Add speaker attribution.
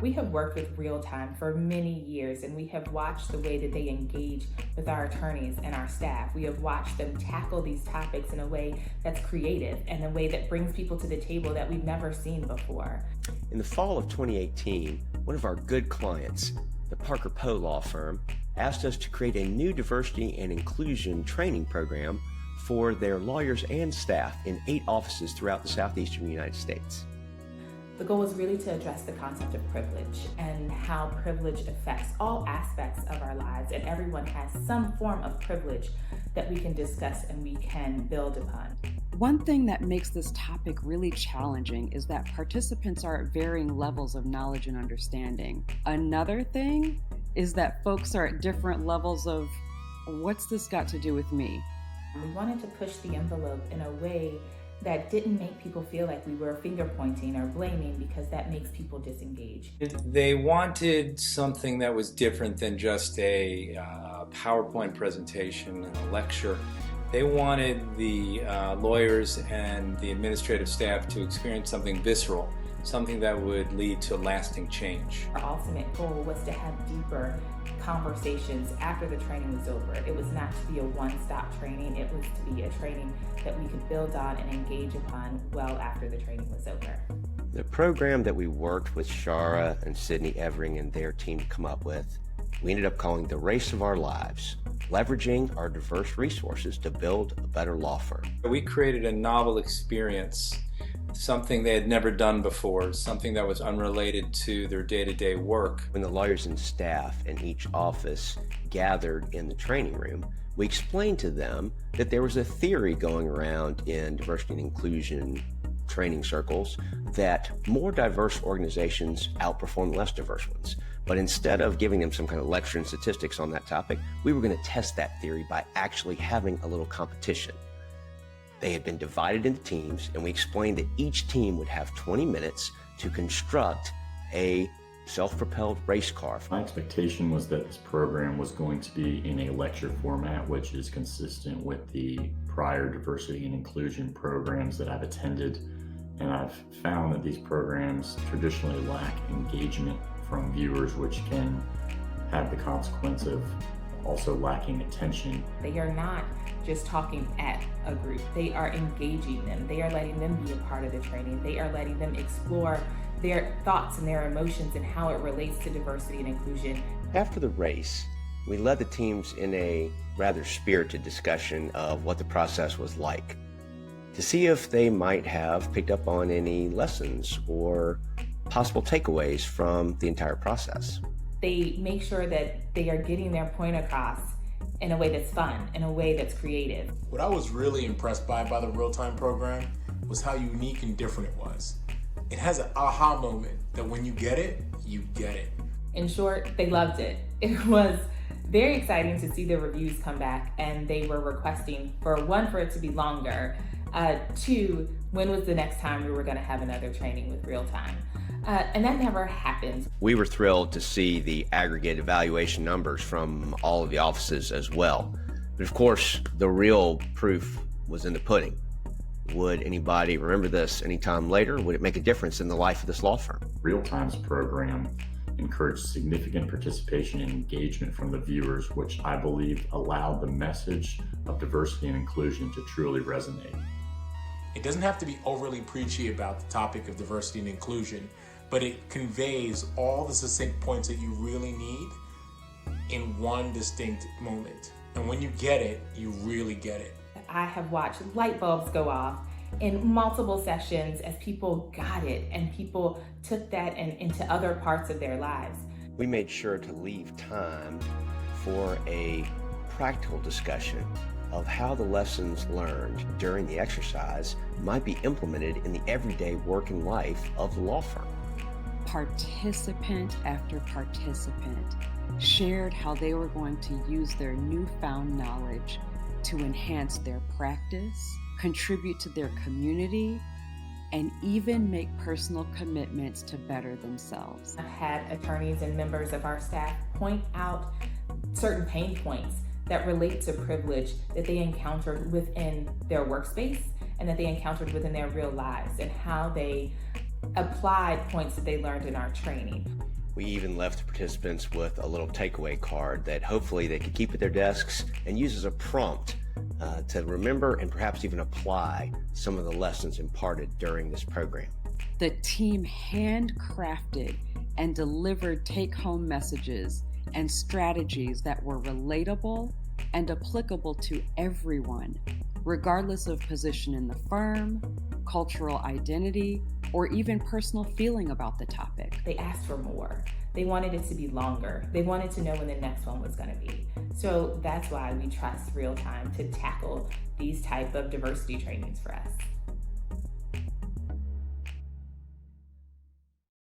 Speaker 1: We have worked with ReelTime for many years, and we have watched the way that they engage with our attorneys and our staff. We have watched them tackle these topics in a way that's creative and a way that brings people to the table that we've never seen before.
Speaker 2: In the fall of 2018, one of our good clients, the Parker Poe law firm, asked us to create a new diversity and inclusion training program for their lawyers and staff in 8 offices throughout the Southeastern United States.
Speaker 1: The goal is really to address the concept of privilege and how privilege affects all aspects of our lives, and everyone has some form of privilege that we can discuss and we can build upon.
Speaker 3: One thing that makes this topic really challenging is that participants are at varying levels of knowledge and understanding. Another thing is that folks are at different levels of, what's this got to do with me?
Speaker 1: We wanted to push the envelope in a way that didn't make people feel like we were finger pointing or blaming, because that makes people disengage.
Speaker 4: They wanted something that was different than just a PowerPoint presentation and a lecture. They wanted the lawyers and the administrative staff to experience something visceral, something that would lead to lasting change.
Speaker 1: Our ultimate goal was to have deeper conversations after the training was over. It was not to be a one-stop training. It was to be a training that we could build on and engage upon well after the training was over.
Speaker 2: The program that we worked with Shara and Sydney Evering and their team to come up with, we ended up calling The Race of Our Lives, leveraging our diverse resources to build a better law firm.
Speaker 4: We created a novel experience, something they had never done before, something that was unrelated to their day-to-day work.
Speaker 2: When the lawyers and staff in each office gathered in the training room, we explained to them that there was a theory going around in diversity and inclusion training circles that more diverse organizations outperform less diverse ones. But instead of giving them some kind of lecture and statistics on that topic, we were going to test that theory by actually having a little competition. They had been divided into teams, and we explained that each team would have 20 minutes to construct a self-propelled race car.
Speaker 5: My expectation was that this program was going to be in a lecture format, which is consistent with the prior diversity and inclusion programs that I've attended. And I've found that these programs traditionally lack engagement from viewers, which can have the consequence of also lacking attention.
Speaker 1: They are not just talking at a group. They are engaging them. They are letting them be a part of the training. They are letting them explore their thoughts and their emotions and how it relates to diversity and inclusion.
Speaker 2: After the race, we led the teams in a rather spirited discussion of what the process was like, to see if they might have picked up on any lessons or possible takeaways from the entire process.
Speaker 1: They make sure that they are getting their point across in a way that's fun, in a way that's creative.
Speaker 6: What I was really impressed by the ReelTime program was how unique and different it was. It has an aha moment that when you get it, you get it.
Speaker 1: In short, they loved it. It was very exciting to see the reviews come back, and they were requesting, for one, for it to be longer, 2, when was the next time we were going to have another training with ReelTime? And that never happens.
Speaker 2: We were thrilled to see the aggregate evaluation numbers from all of the offices as well. But of course, the real proof was in the pudding. Would anybody remember this anytime later? Would it make a difference in the life of this law firm?
Speaker 5: ReelTime's program encouraged significant participation and engagement from the viewers, which I believe allowed the message of diversity and inclusion to truly resonate.
Speaker 6: It doesn't have to be overly preachy about the topic of diversity and inclusion, but it conveys all the succinct points that you really need in one distinct moment. And when you get it, you really get it.
Speaker 1: I have watched light bulbs go off in multiple sessions as people got it and people took that into other parts of their lives.
Speaker 2: We made sure to leave time for a practical discussion of how the lessons learned during the exercise might be implemented in the everyday work and life of the law firm.
Speaker 3: Participant after participant shared how they were going to use their newfound knowledge to enhance their practice, contribute to their community, and even make personal commitments to better themselves.
Speaker 1: I've had attorneys and members of our staff point out certain pain points that relate to privilege that they encountered within their workspace and that they encountered within their real lives, and how they applied points that they learned in our training.
Speaker 2: We even left the participants with a little takeaway card that hopefully they could keep at their desks and use as a prompt to remember and perhaps even apply some of the lessons imparted during this program.
Speaker 3: The team handcrafted and delivered take-home messages and strategies that were relatable and applicable to everyone, regardless of position in the firm, cultural identity, or even personal feeling about the topic.
Speaker 1: They asked for more. They wanted it to be longer. They wanted to know when the next one was going to be. So that's why we trust ReelTime to tackle these type of diversity trainings for us.